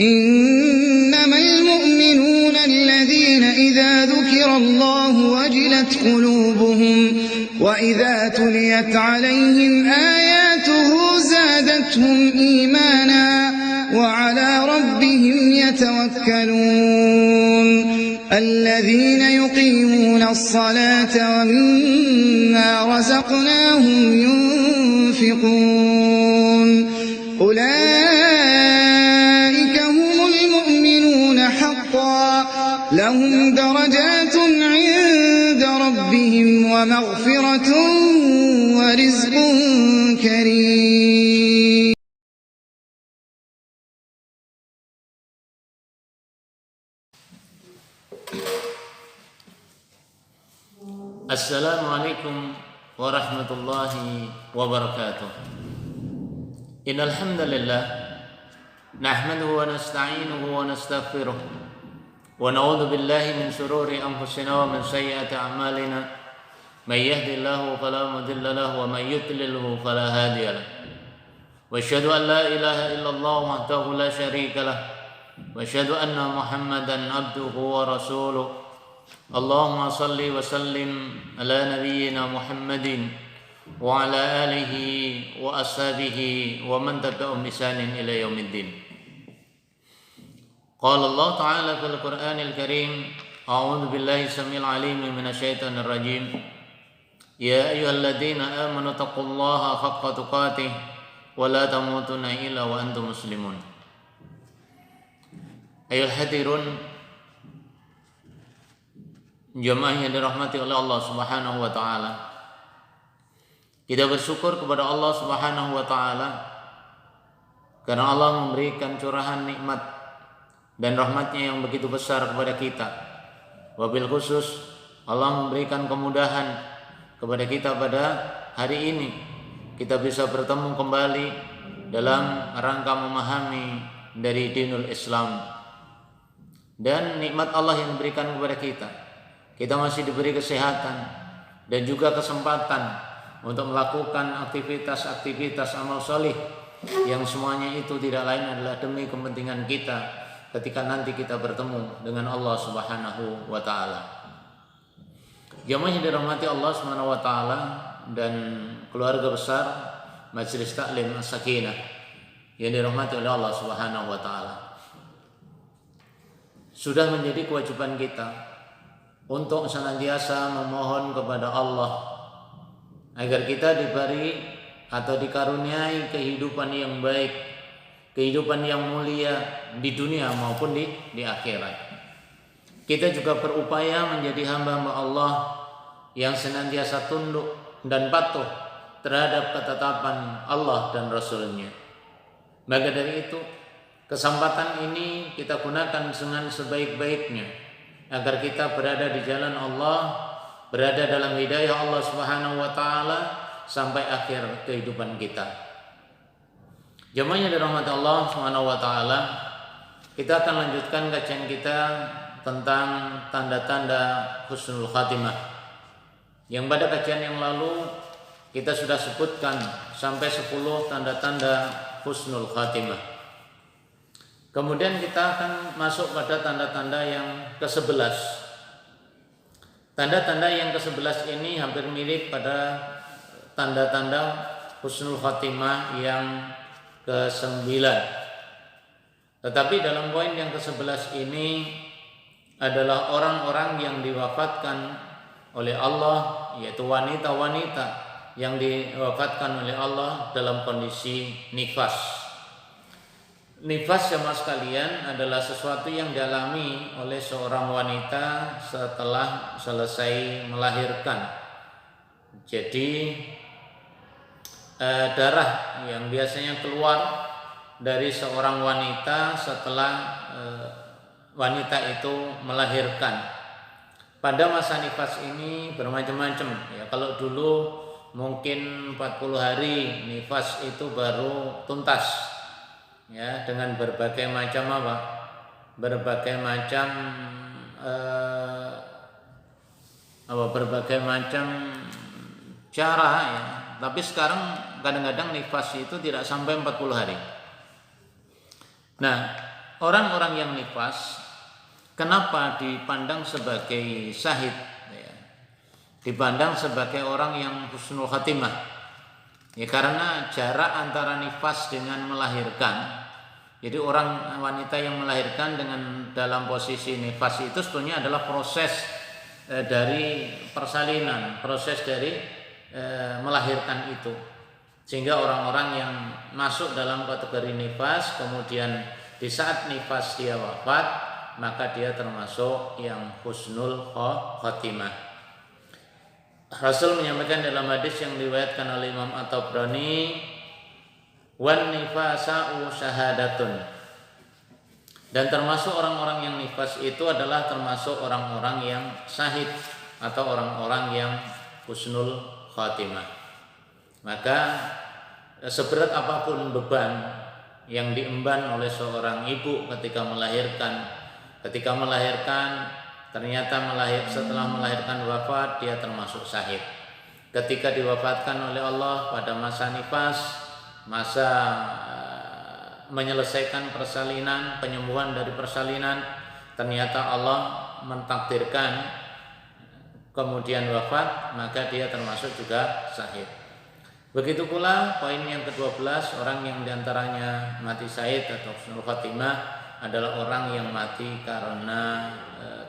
إنما المؤمنون الذين إذا ذكر الله وجلت قلوبهم وإذا تليت عليهم آياته زادتهم إيمانا وعلى ربهم يتوكلون الذين يقيمون الصلاة ومما رزقناهم ينفقون أولئك هم المؤمنون حقا لهم درجات عند ربهم ومغفرة ورزق كريم. Assalamualaikum warahmatullahi wabarakatuh. Innal hamdalillah nahmaduhu wa nasta'inuhu wa nastaghfiruh wa na'udzu billahi min shururi anfusina wa min sayyiati a'malina may yahdihillahu fala mudilla lahu wa may yudlilhu fala hadiya lahu wa asyhadu an la ilaha illallah wahdahu la syarika lah wa asyhadu anna Muhammadan abduhu wa rasuluh. Allahumma salli wa sallim ala nabiyyina Muhammadin wa ala alihi wa ashabihi wa man tabi'ahum bi ihsanin ila yaumiddin. Qala Allah ta'ala fil Qur'anil Karim, a'udzu billahi samil alim minasy syaithanir rajim. Ya ayyuhalladzina amanu taqullaha haqqa tuqatih wa la tamutunna illa wa antum muslimun. Ayyuhal hadirun, jemaah yang dirahmati oleh Allah Subhanahu wa taala. Kita bersyukur kepada Allah Subhanahu wa taala karena Allah memberikan curahan nikmat dan rahmatnya yang begitu besar kepada kita. Wabil khusus Allah memberikan kemudahan kepada kita pada hari ini. Kita bisa bertemu kembali dalam rangka memahami dari dinul Islam. Dan nikmat Allah yang diberikan kepada kita masih diberi kesehatan dan juga kesempatan untuk melakukan aktivitas-aktivitas amal solih yang semuanya itu tidak lain adalah demi kepentingan kita ketika nanti kita bertemu dengan Allah Subhanahu wa taala. Jemaah yang dirahmati Allah Subhanahu wa taala dan keluarga besar Majelis Taklim As-Sakinah yang dirahmati oleh Allah Subhanahu wa taala. Sudah menjadi kewajiban kita untuk senantiasa memohon kepada Allah agar kita diberi atau dikaruniai kehidupan yang baik, kehidupan yang mulia di dunia maupun di akhirat. Kita juga berupaya menjadi hamba-hamba Allah yang senantiasa tunduk dan patuh terhadap ketetapan Allah dan Rasul-Nya. Maka dari itu, kesempatan ini kita gunakan dengan sebaik-baiknya agar kita berada di jalan Allah, berada dalam hidayah Allah Subhanahu wa taala sampai akhir kehidupan kita. Jemaah yang dirahmati Allah Subhanahu wa taala, kita akan lanjutkan kajian kita tentang tanda-tanda husnul khatimah. Yang pada kajian yang lalu kita sudah sebutkan sampai 10 tanda-tanda husnul khatimah. Kemudian kita akan masuk pada tanda-tanda yang ke-11. Tanda-tanda yang ke-11 ini hampir mirip pada tanda-tanda husnul khatimah yang ke-9. Tetapi dalam poin yang ke-11 ini adalah orang-orang yang diwafatkan oleh Allah, yaitu wanita-wanita yang diwafatkan oleh Allah dalam kondisi nifas. Nifas jemaah sekalian adalah sesuatu yang dialami oleh seorang wanita setelah selesai melahirkan. Jadi darah yang biasanya keluar dari seorang wanita setelah wanita itu melahirkan. Pada masa nifas ini bermacam-macam ya. Kalau dulu mungkin 40 hari nifas itu baru tuntas. Ya, dengan berbagai macam berbagai macam cara ya. Tapi sekarang kadang-kadang nifas itu tidak sampai 40 hari. Nah, orang-orang yang nifas kenapa dipandang sebagai syahid, ya, dipandang sebagai orang yang husnul khatimah? Ya karena jarak antara nifas dengan melahirkan. Jadi orang wanita yang melahirkan dengan dalam posisi nifas itu sebetulnya adalah proses dari persalinan, proses dari melahirkan itu. Sehingga orang-orang yang masuk dalam kategori nifas kemudian di saat nifas dia wafat, maka dia termasuk yang husnul khatimah. Rasul menyampaikan dalam hadis yang diriwayatkan oleh Imam At-Tabrani, wan nifasa'u syahadatun. Dan termasuk orang-orang yang nifas itu adalah termasuk orang-orang yang syahid atau orang-orang yang husnul khatimah. Maka seberat apapun beban yang diemban oleh seorang ibu ketika melahirkan, ternyata setelah melahirkan wafat, dia termasuk syahid. Ketika diwafatkan oleh Allah pada masa nifas, masa menyelesaikan persalinan, penyembuhan dari persalinan, ternyata Allah mentakdirkan kemudian wafat, maka dia termasuk juga syahid. Begitu pula poin yang ke-12, orang yang diantaranya mati syahid atau husnul khatimah adalah orang yang mati karena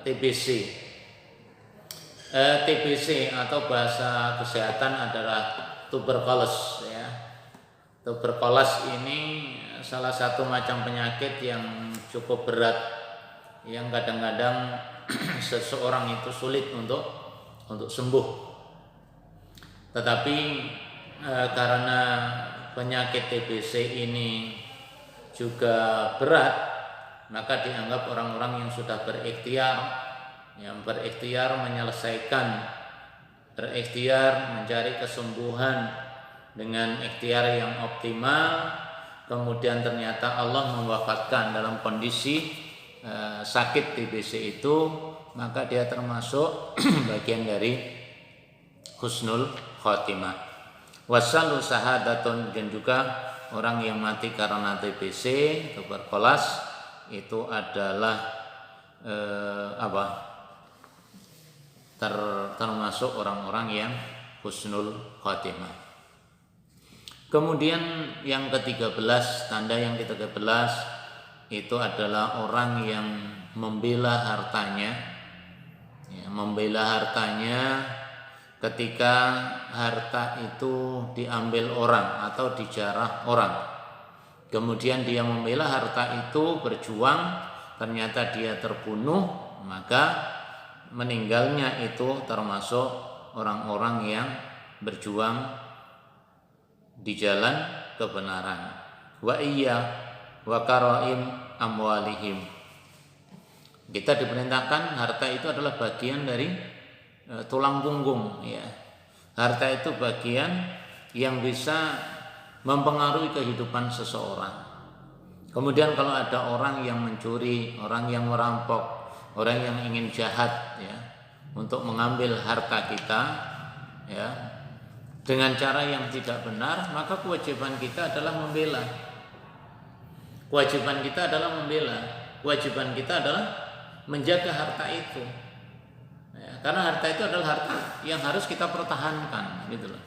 TBC. TBC atau bahasa kesehatan adalah tuberkulos, ya. Tuberkulos ini salah satu macam penyakit yang cukup berat, yang kadang-kadang seseorang itu sulit untuk sembuh. Tetapi karena penyakit TBC ini juga berat, maka dianggap orang-orang yang sudah berikhtiar menyelesaikan, berikhtiar mencari kesembuhan dengan ikhtiar yang optimal, kemudian ternyata Allah mewafatkan dalam kondisi sakit TBC itu, maka dia termasuk bagian dari husnul khatimah. Wasalu sahadatun, dan juga orang yang mati karena TBC, tuberkulos, itu adalah termasuk orang-orang yang husnul khatimah. Kemudian yang ke-13, tanda yang ke-13 itu adalah orang yang membela hartanya, ya, membela hartanya ketika harta itu diambil orang atau dijarah orang. Kemudian dia membela harta itu, berjuang, ternyata dia terbunuh, maka meninggalnya itu termasuk orang-orang yang berjuang di jalan kebenaran. Wa iya wa karaim amwalihim. Kita diperintahkan harta itu adalah bagian dari tulang punggung, ya. Harta itu bagian yang bisa mempengaruhi kehidupan seseorang. Kemudian kalau ada orang yang mencuri, orang yang merampok, orang yang ingin jahat, ya, untuk mengambil harta kita, ya, dengan cara yang tidak benar, maka kewajiban kita adalah membela. Kewajiban kita adalah membela. Kewajiban kita adalah menjaga harta itu. Ya, karena harta itu adalah harta yang harus kita pertahankan, gitu loh.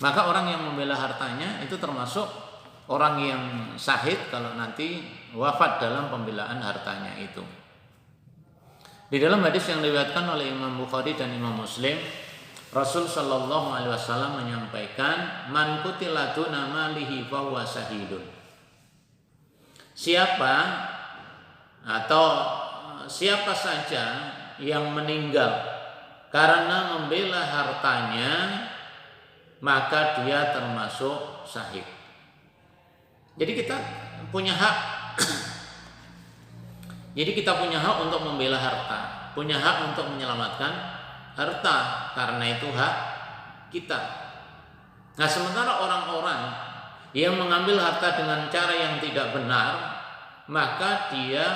Maka orang yang membela hartanya itu termasuk orang yang syahid kalau nanti wafat dalam pembelaan hartanya itu. Di dalam hadis yang diriwayatkan oleh Imam Bukhari dan Imam Muslim, Rasul Shallallahu Alaihi Wasallam menyampaikan, man qutila duna malihi fahuwa syahidun. Siapa saja yang meninggal karena membela hartanya, maka dia termasuk syahid. Jadi kita punya hak. Jadi kita punya hak untuk membela harta, punya hak untuk menyelamatkan harta, karena itu hak kita. Nah, sementara orang-orang yang mengambil harta dengan cara yang tidak benar, maka dia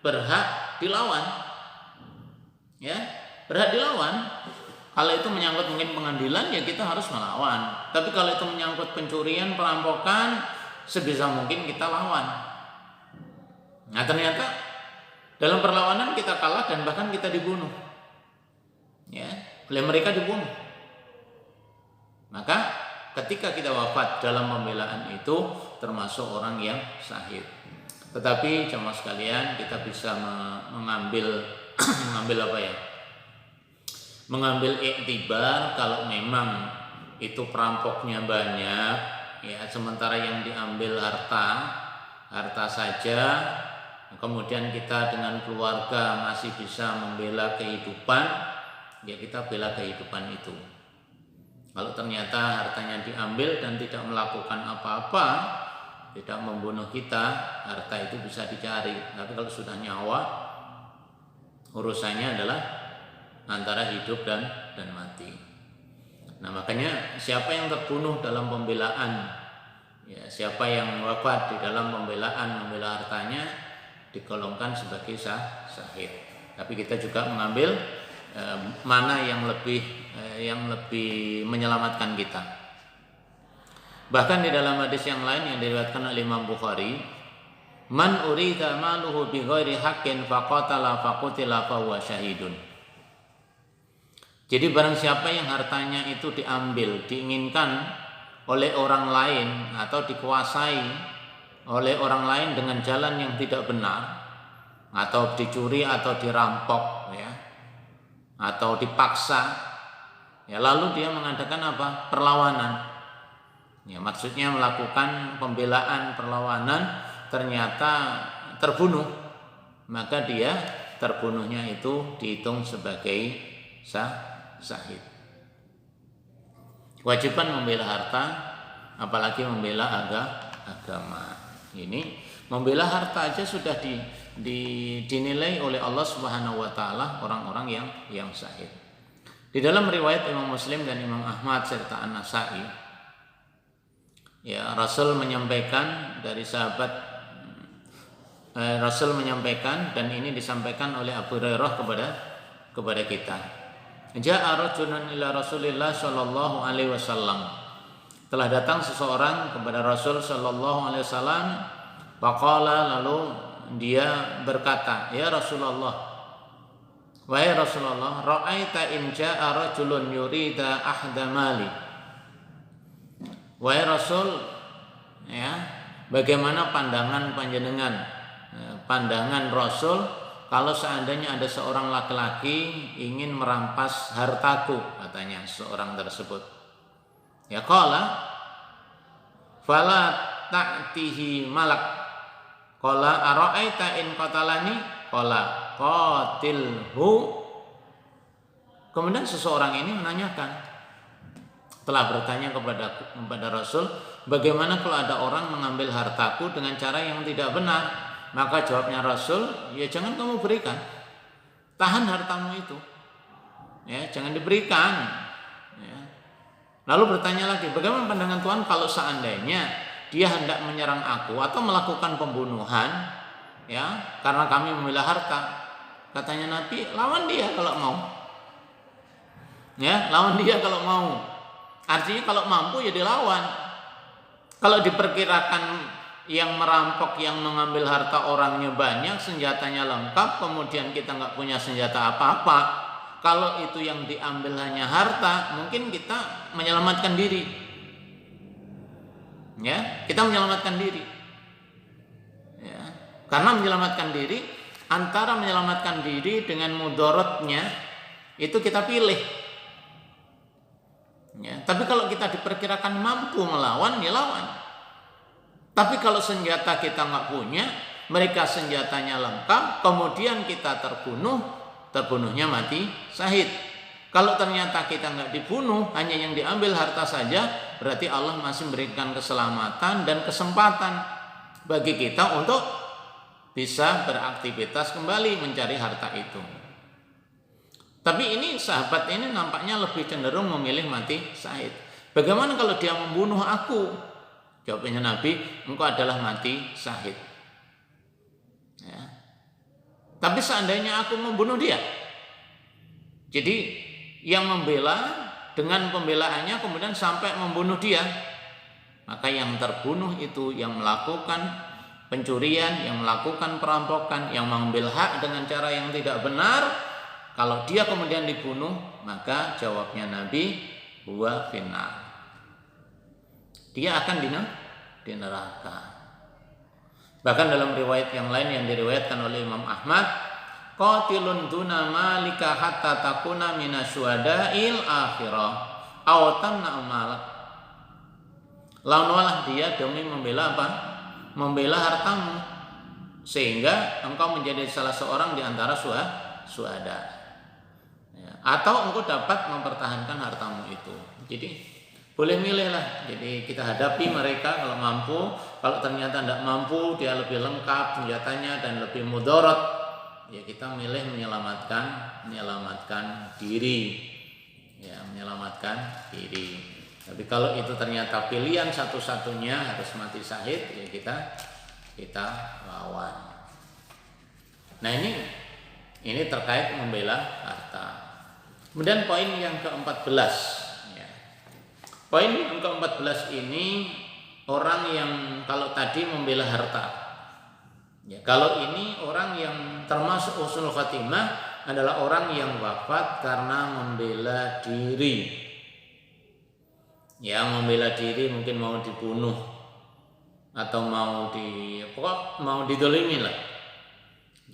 berhak dilawan. Ya, berhak dilawan. Kalau itu menyangkut mungkin pengadilan, ya kita harus melawan. Tapi kalau itu menyangkut pencurian, perampokan, sebisa mungkin kita lawan. Nah ternyata dalam perlawanan kita kalah dan bahkan kita dibunuh, ya, oleh mereka dibunuh. Maka ketika kita wafat dalam pembelaan itu termasuk orang yang syahid. Tetapi jemaah sekalian, kita bisa mengambil mengambil iktibar kalau memang itu perampoknya banyak, ya, sementara yang diambil harta saja, kemudian kita dengan keluarga masih bisa membela kehidupan, ya kita bela kehidupan itu. Kalau ternyata hartanya diambil dan tidak melakukan apa-apa, tidak membunuh kita, harta itu bisa dicari. Tapi kalau sudah nyawa, urusannya adalah antara hidup dan mati. Nah makanya siapa yang terbunuh dalam pembelaan, ya, siapa yang wafat di dalam membela hartanya digolongkan sebagai syahid. Tapi kita juga mengambil mana yang lebih menyelamatkan kita. Bahkan di dalam hadis yang lain yang diriwayatkan oleh Imam Bukhari, man urida maluhu bi ghairi haqqin faqatala faqutila fa huwa syahidun. Jadi barang siapa yang hartanya itu diambil, diinginkan oleh orang lain atau dikuasai oleh orang lain dengan jalan yang tidak benar, atau dicuri atau dirampok, ya, atau dipaksa, ya, lalu dia mengadakan apa? Perlawanan. Ya, maksudnya melakukan pembelaan, perlawanan, ternyata terbunuh, maka dia terbunuhnya itu dihitung sebagai syahid. Kewajiban membela harta, apalagi membela agama. Ini membela harta aja sudah dinilai oleh Allah Subhanahu wa taala orang-orang yang syahid. Di dalam riwayat Imam Muslim dan Imam Ahmad serta An-Nasa'i, ya, Rasul menyampaikan dari sahabat, Rasul menyampaikan, dan ini disampaikan oleh Abu Hurairah kepada kita. Ja'a rajulun ila Rasulillah sallallahu alaihi wasallam. Telah datang seseorang kepada Rasul sallallahu alaihi wasallam, faqala, lalu dia berkata, ya Rasulullah, wahai Rasulullah, ra'aita in ja'a rajulun yurida ahda mali. Wahai Rasul, ya, bagaimana pandangan panjenengan, pandangan Rasul kalau seandainya ada seorang laki-laki ingin merampas hartaku, katanya seorang tersebut. Ya, qala fala ta'tihi malak. Qala ara'aita in qatalani? Qala qatilhu. Kemudian seseorang ini menanyakan, telah bertanya kepada Rasul, bagaimana kalau ada orang mengambil hartaku dengan cara yang tidak benar? Maka jawabnya Rasul, ya jangan kamu berikan, tahan hartamu itu, ya jangan diberikan. Ya. Lalu bertanya lagi, bagaimana pandangan Tuhan kalau seandainya dia hendak menyerang aku atau melakukan pembunuhan, ya, karena kami membela harta? Katanya Nabi, lawan dia kalau mau, ya, lawan dia kalau mau. Artinya kalau mampu ya dilawan. Kalau diperkirakan yang merampok, yang mengambil harta orangnya banyak, senjatanya lengkap, kemudian kita nggak punya senjata apa-apa, kalau itu yang diambil hanya harta, mungkin kita menyelamatkan diri, ya, kita menyelamatkan diri, ya, karena menyelamatkan diri, antara menyelamatkan diri dengan mudorotnya itu kita pilih, ya. Tapi kalau kita diperkirakan mampu melawan, ya lawan. Tapi kalau senjata kita nggak punya, mereka senjatanya lengkap, kemudian kita terbunuhnya mati syahid. Kalau ternyata kita nggak dibunuh, hanya yang diambil harta saja, berarti Allah masih memberikan keselamatan dan kesempatan bagi kita untuk bisa beraktivitas kembali mencari harta itu. Tapi ini sahabat ini nampaknya lebih cenderung memilih mati syahid. Bagaimana kalau dia membunuh aku? Jawabnya Nabi, engkau adalah mati syahid. Ya. Tapi seandainya aku membunuh dia, jadi yang membela dengan pembelaannya kemudian sampai membunuh dia, maka yang terbunuh itu, yang melakukan pencurian, yang melakukan perampokan, yang mengambil hak dengan cara yang tidak benar, kalau dia kemudian dibunuh, maka jawabnya Nabi, huwa finnar. Dia akan di neraka. Bahkan dalam riwayat yang lain yang diriwayatkan oleh Imam Ahmad, qatilun duna malika hatta takuna minasyuhada'il akhirah aw tamna'u malak. Lawanlah dia demi membela apa? Membela hartamu, sehingga engkau menjadi salah seorang di antara syuhada. Ya, atau engkau dapat mempertahankan hartamu itu. Jadi boleh milih lah. Jadi kita hadapi mereka kalau mampu. Kalau ternyata tidak mampu, dia lebih lengkap senjatanya dan lebih mudarat, ya kita milih menyelamatkan diri. Ya, menyelamatkan diri. Tapi kalau itu ternyata pilihan satu-satunya harus mati syahid, ya kita lawan. Nah ini terkait membela harta. Kemudian poin yang ke-14. Poin yang ke-14 ini orang yang kalau tadi membela harta. Ya, kalau ini orang yang termasuk husnul khatimah adalah orang yang wafat karena membela diri. Ya, membela diri mungkin mau dibunuh atau mau didolimin lah.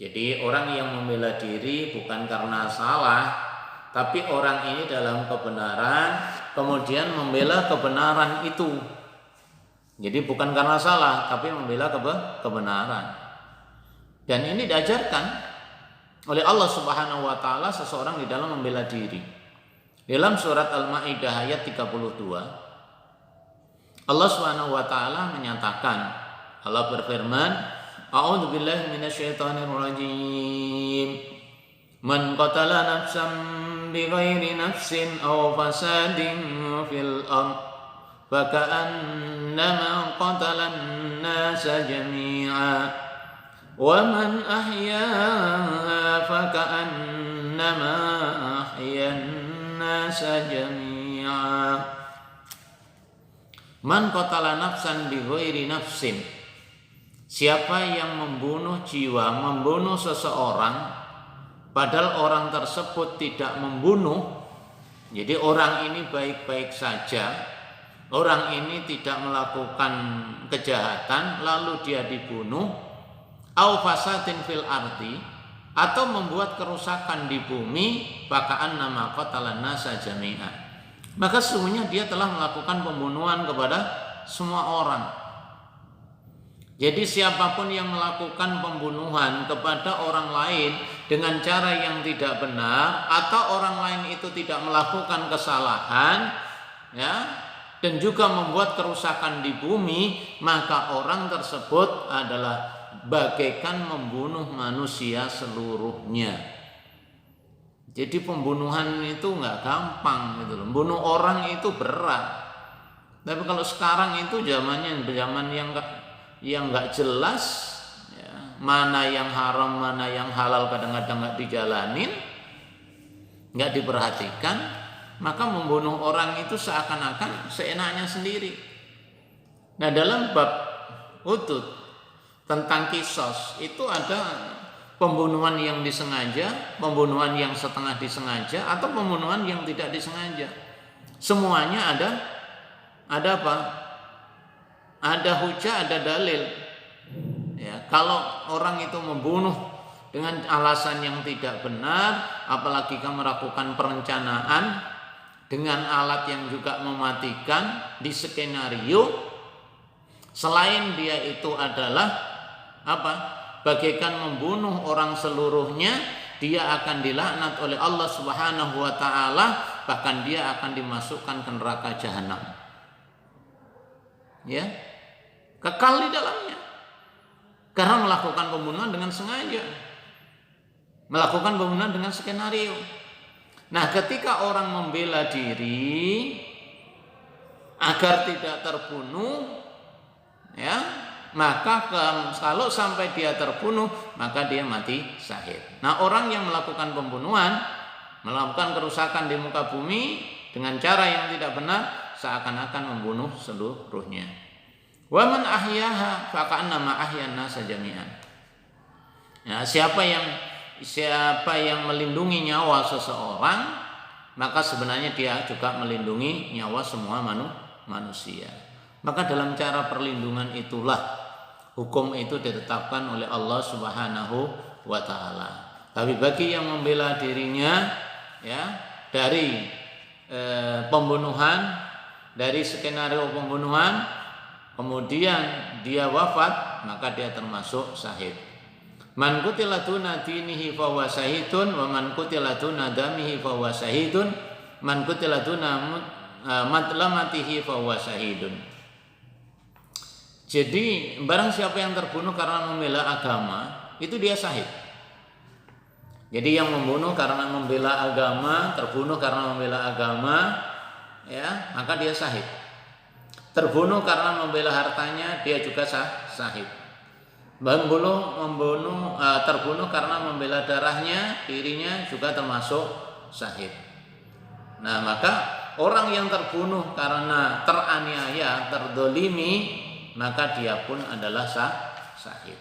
Jadi orang yang membela diri bukan karena salah, tapi orang ini dalam kebenaran kemudian membela kebenaran itu. Jadi bukan karena salah, tapi membela kebenaran. Dan ini diajarkan oleh Allah Subhanahu wa taala seseorang di dalam membela diri. Dalam surat Al-Maidah ayat 32, Allah Subhanahu wa taala menyatakan, Allah berfirman, A'udzubillahi minasyaitonir rajim. Man qatala nafsan bighairi nafsin aw fasadin fil ard faka'annama qatala an-nasa jami'a wa man ahyaha faka'annama ahya an-nasa jami'a. Man qatala nafsan bighairi nafsin, siapa yang membunuh jiwa, membunuh seseorang padahal orang tersebut tidak membunuh. Jadi orang ini baik-baik saja, orang ini tidak melakukan kejahatan lalu dia dibunuh, au fasadin fil ardi, atau membuat kerusakan di bumi, paka'an nama qatalan nasa jami'a, maka sesungguhnya dia telah melakukan pembunuhan kepada semua orang. Jadi siapapun yang melakukan pembunuhan kepada orang lain dengan cara yang tidak benar, atau orang lain itu tidak melakukan kesalahan, ya, dan juga membuat kerusakan di bumi, maka orang tersebut adalah bagaikan membunuh manusia seluruhnya. Jadi pembunuhan itu nggak gampang gitu loh. Membunuh orang itu berat. Tapi kalau sekarang itu zaman yang nggak jelas, ya, mana yang haram mana yang halal kadang-kadang nggak dijalanin, nggak diperhatikan, maka membunuh orang itu seakan-akan seenaknya sendiri. Nah, dalam bab hudud tentang kisos itu ada pembunuhan yang disengaja, pembunuhan yang setengah disengaja, atau pembunuhan yang tidak disengaja. Semuanya ada apa? Ada hujah, ada dalil. Ya, kalau orang itu membunuh dengan alasan yang tidak benar, apalagi kamu melakukan perencanaan dengan alat yang juga mematikan di skenario, selain dia itu adalah apa? Bagaikan membunuh orang seluruhnya, dia akan dilaknat oleh Allah Subhanahu wa taala, bahkan dia akan dimasukkan ke neraka jahanam. Ya, kekal di dalamnya karena melakukan pembunuhan dengan sengaja, melakukan pembunuhan dengan skenario. Nah, ketika orang membela diri agar tidak terbunuh, ya, maka kalau sampai dia terbunuh, maka dia mati syahid. Nah, orang yang melakukan pembunuhan, melakukan kerusakan di muka bumi dengan cara yang tidak benar, seakan-akan membunuh seluruhnya. Wa man ahyaha fa'ka'annama ahyan nasa jami'an. Ya, siapa yang melindungi nyawa seseorang, maka sebenarnya dia juga melindungi nyawa semua manusia. Maka dalam cara perlindungan itulah hukum itu ditetapkan oleh Allah Subhanahu wa taala. Tapi bagi yang membela dirinya ya dari pembunuhan, dari skenario pembunuhan, kemudian dia wafat, maka dia termasuk syahid. Man qutila duna dinihi fa huwa syahidun wa man qutila duna damihi fa huwa syahidun, man qutila duna matlamatihi fa huwa syahidun. Jadi barang siapa yang terbunuh karena membela agama, itu dia syahid. Jadi yang membunuh karena membela agama, terbunuh karena membela agama, ya, maka dia syahid. Terbunuh karena membela hartanya, dia juga syahid. Terbunuh karena membela darahnya, dirinya juga termasuk syahid. Nah, maka orang yang terbunuh karena teraniaya, terdolimi, maka dia pun adalah syahid.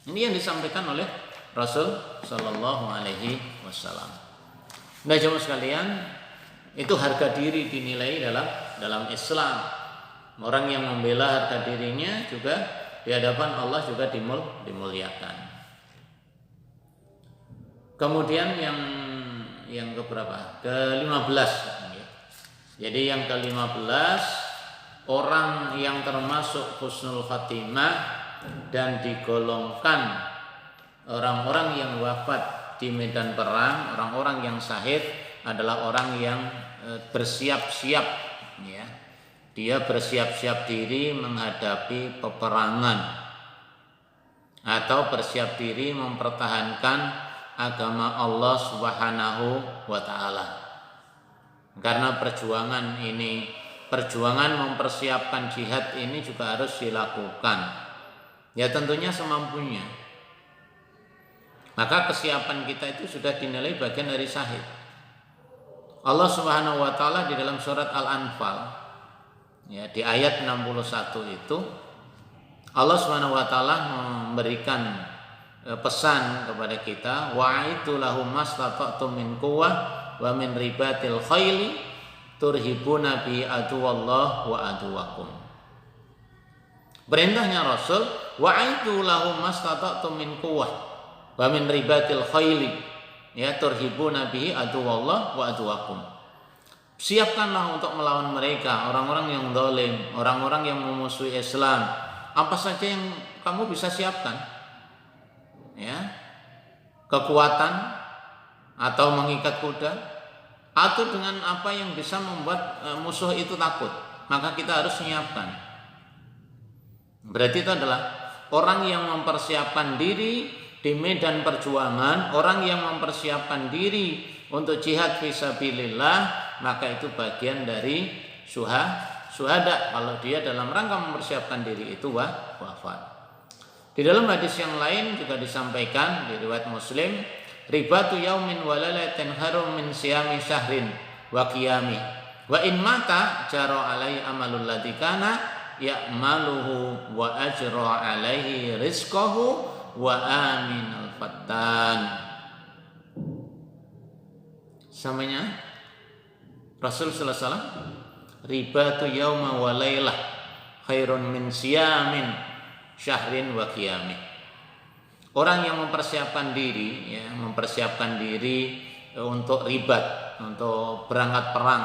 Ini yang disampaikan oleh Rasul Shallallahu Alaihi Wasallam. Nah, jemaah sekalian, itu harga diri dinilai dalam Islam. Orang yang membela harga dirinya juga di hadapan Allah juga dimuliakan. Kemudian yang keberapa? Ke-15. Jadi yang ke-15, orang yang termasuk husnul khatimah dan digolongkan orang-orang yang wafat di medan perang, orang-orang yang syahid adalah orang yang bersiap-siap, ya. Dia bersiap-siap diri menghadapi peperangan atau bersiap diri mempertahankan agama Allah Subhanahu wa taala. Karena perjuangan mempersiapkan jihad ini juga harus dilakukan. Ya tentunya semampunya. Maka kesiapan kita itu sudah dinilai bagian dari syahid. Allah Subhanahu wa taala di dalam surat Al-Anfal, ya, di ayat 61 itu Allah Subhanahu wa taala memberikan pesan kepada kita, wa'aitu lahum mastata'tum min quwwah wa min ribatil khaili turhibuna bi aduwallah wa aduwakum. Perintahnya Rasul, wa'aitu lahum mastata'tum min quwwah wa min ribatil khaili, ya, turhibuna bi aduwallah wa aduwakum. Siapkanlah untuk melawan mereka, orang-orang yang zalim, orang-orang yang memusuhi Islam. Apa saja yang kamu bisa siapkan, ya, kekuatan atau mengikat kuda, atau dengan apa yang bisa membuat musuh itu takut, maka kita harus menyiapkan. Berarti itu adalah orang yang mempersiapkan diri di medan perjuangan, orang yang mempersiapkan diri untuk jihad fisabilillah, maka itu bagian dari syuhada kalau dia dalam rangka mempersiapkan diri itu wafat. Di dalam hadis yang lain juga disampaikan di riwayat Muslim, ribatu yaumin wa lailatin harum min siyami syahrin wa qiyami wa in mata jara alai amalul ladzi kana ya'maluhu wa ajra alaihi rizqahu wa aminal fattan. Samanya Rasul sallallahu alaihi wasallam, ribatu yauma wa lailah khairun min siyamin syahrin wa qiyami. Orang yang mempersiapkan diri, ya, mempersiapkan diri untuk ribat, untuk berangkat perang,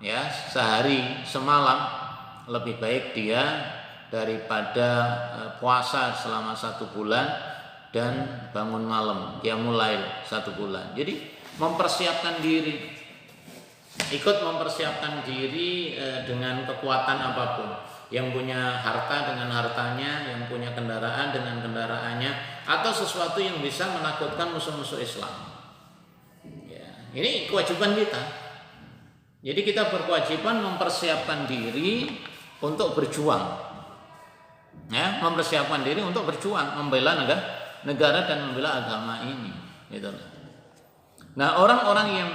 ya, sehari semalam lebih baik dia daripada puasa selama 1 bulan dan bangun malam, qiyamul lail 1 bulan. Jadi mempersiapkan diri, ikut mempersiapkan diri dengan kekuatan apapun. Yang punya harta dengan hartanya, yang punya kendaraan dengan kendaraannya, atau sesuatu yang bisa menakutkan musuh-musuh Islam. Ya, ini kewajiban kita. Jadi kita berkewajiban mempersiapkan diri untuk berjuang. Ya, mempersiapkan diri untuk berjuang, membela negara dan membela agama ini. Gitu. Nah, orang-orang yang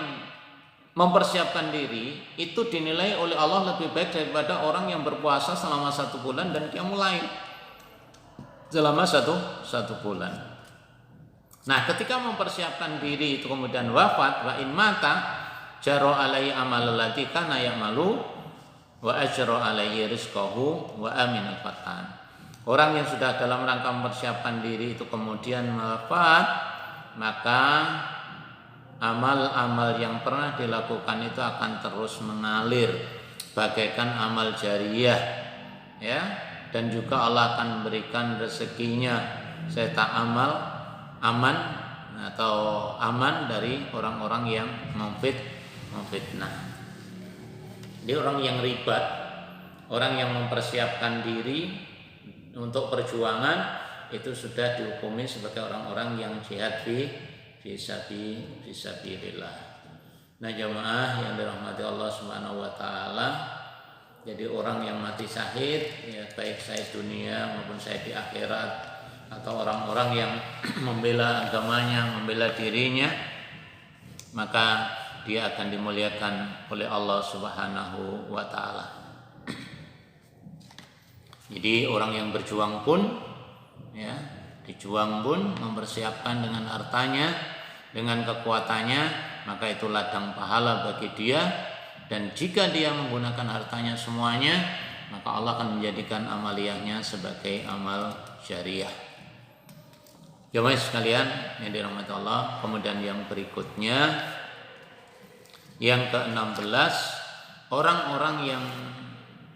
mempersiapkan diri itu dinilai oleh Allah lebih baik daripada orang yang berpuasa selama 1 bulan dan qiyamul lail selama satu bulan. Nah, ketika mempersiapkan diri itu kemudian wafat, wa in mata jaro alaihi amalul lati kana ya'malu wa ajro alaihi rizqahu wa aminal fatan. Orang yang sudah dalam rangka mempersiapkan diri itu kemudian wafat, maka amal-amal yang pernah dilakukan itu akan terus mengalir bagaikan amal jariyah, ya, dan juga Allah akan memberikan rezekinya serta aman atau aman dari orang-orang yang memfitnah. Jadi orang yang ribat, orang yang mempersiapkan diri untuk perjuangan itu sudah dihukumi sebagai orang-orang yang jihad fisabilillah. Nah, jamaah yang dirahmati Allah Subhanahu wa taala, jadi orang yang mati syahid, ya, baik syahid dunia maupun syahid di akhirat, atau orang-orang yang membela agamanya, membela dirinya, maka dia akan dimuliakan oleh Allah Subhanahu wa taala. Jadi orang yang berjuang pun, ya, dijuang pun mempersiapkan dengan hartanya, dengan kekuatannya, maka itu ladang pahala bagi dia. Dan jika dia menggunakan hartanya semuanya, maka Allah akan menjadikan amaliyahnya sebagai amal syariah. Jemaah sekalian yang dirahmati Allah, kemudian yang berikutnya, yang ke-16, orang-orang yang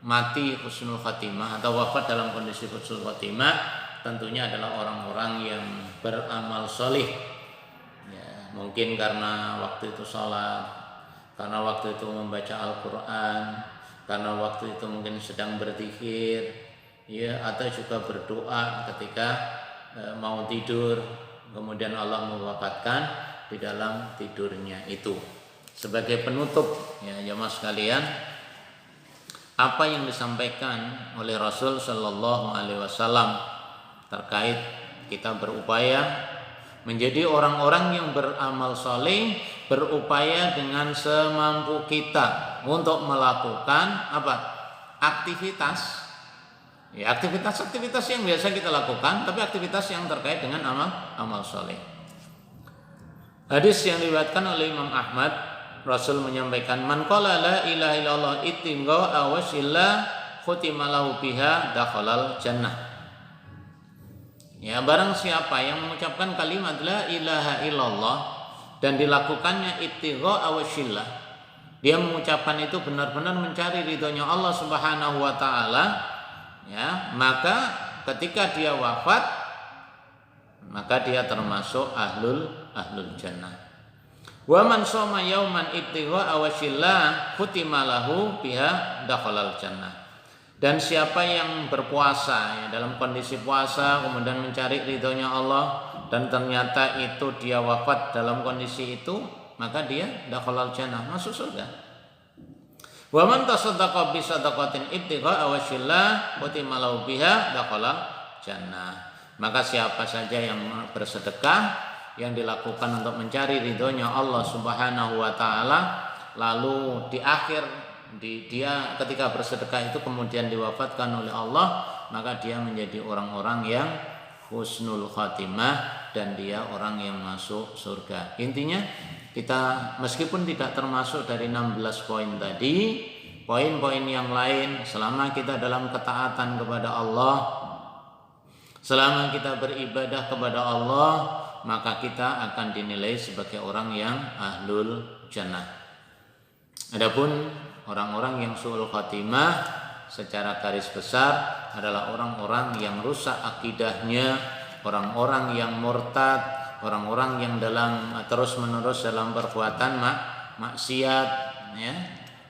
mati husnul khatimah atau wafat dalam kondisi husnul khatimah tentunya adalah orang-orang yang beramal solih, ya, mungkin karena waktu itu sholat, karena waktu itu membaca Al-Quran, karena waktu itu mungkin sedang berzikir, ya, atau juga berdoa ketika mau tidur, kemudian Allah mewafatkan di dalam tidurnya itu. Sebagai penutup, ya jamaah sekalian, apa yang disampaikan oleh Rasul Shallallahu Alaihi Wasallam terkait kita berupaya menjadi orang-orang yang beramal soleh, berupaya dengan semampu kita untuk melakukan apa? Aktivitas, ya, aktivitas yang biasa kita lakukan, tapi aktivitas yang terkait dengan amal soleh. Hadis yang diriwayatkan oleh Imam Ahmad, Rasul menyampaikan, man qala la ilaha illallah ittingga awasilla khutimalahu biha dakhalal jannah. Ya, barang siapa yang mengucapkan kalimat la ilaha illallah dan dilakukannya ittigha awasilla, dia mengucapkan itu benar-benar mencari ridhonya Allah Subhanahu wa taala, ya, maka ketika dia wafat, maka dia termasuk ahlul jannah. Wa man shoma yauman ibtigha awashillah khutima lahu biha dakhalal jannah. Dan siapa yang berpuasa, ya, dalam kondisi puasa kemudian mencari ridhonya Allah dan ternyata itu dia wafat dalam kondisi itu, maka dia dakhalal jannah, masuk surga. Wa man tasaddaqa bi sadaqatin ibtigha awashillah khutima lahu biha dakhalal jannah. Maka siapa saja yang bersedekah yang dilakukan untuk mencari ridhonya Allah Subhanahu wa taala, lalu di akhir dia ketika bersedekah itu kemudian diwafatkan oleh Allah, maka dia menjadi orang-orang yang husnul khatimah dan dia orang yang masuk surga. Intinya kita meskipun tidak termasuk dari 16 poin tadi, poin-poin yang lain, selama kita dalam ketaatan kepada Allah, selama kita beribadah kepada Allah, maka kita akan dinilai sebagai orang yang ahlul jannah. Adapun orang-orang yang su'ul khatimah secara garis besar adalah orang-orang yang rusak akidahnya, orang-orang yang murtad, orang-orang yang dalam terus-menerus dalam perbuatan maksiat, ya,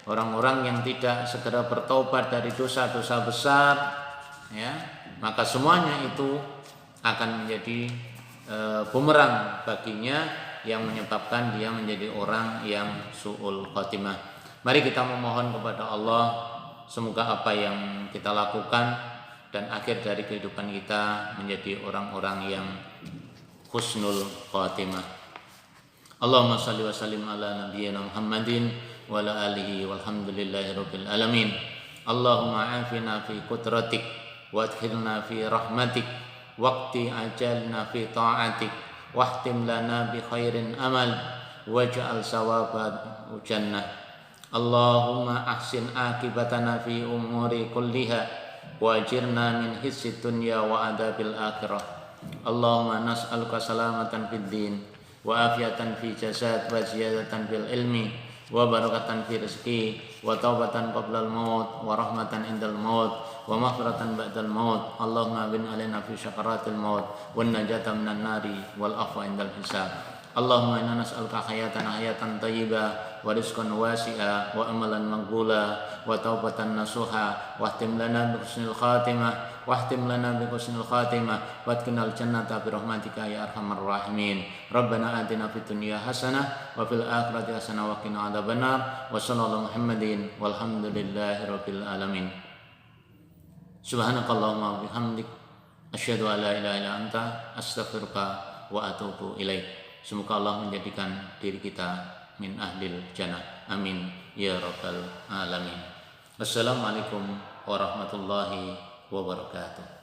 orang-orang yang tidak segera bertobat dari dosa-dosa besar, ya, maka semuanya itu akan menjadi bumerang baginya yang menyebabkan dia menjadi orang yang su'ul khatimah. Mari kita memohon kepada Allah semoga apa yang kita lakukan dan akhir dari kehidupan kita menjadi orang-orang yang husnul khatimah. Allahumma salli wa sallim ala nabiyyina Muhammadin wa ala alihi walhamdulillahi rabbil alamin. Allahumma afina fi qudratik wa adkhilna fi rahmatik waqti ajalna fi ta'atik wahtim lana bi khairin amal waj'al sawabat jannah. Allahumma ahsin akibatana fi umuri kulliha wa ajirna min hissi dunya wa adabil akhirah. Allahumma nas'aluka salamatan fid din wa afiatan fi jasad wa ziyadatan fil ilmi wa barakatan fi rizqi wa taubatan qabla al-maut wa rahmatan indal maut wa maghfiratan ba'dal maut. Allahumma bin alaina fi syakaratil maut wan najata minan nari wal afwa indal hisab. Allahumma inna nas'aluka hayatan thayyibah wa rizqan wasi'a wa amalan maqbula wa taubatan nasuha wa ihtim lana bi husnil khatimah wa adkhilnal jannata bi rahmatika ya arhamar rahimin. Rabbana atina fid dunya hasanah wa fil akhirati hasanah wa qina adzabannar. Wa sallallahu Muhammadin walhamdulillahi rabbil alamin. Subhanakallahumma wa bihamdik asyhadu an la ilaha illa anta astaghfiruka wa atubu ilaik. Semoga Allah menjadikan diri kita min ahlil jannah. Amin ya rabbal alamin. Wassalamualaikum warahmatullahi wabarakatuh.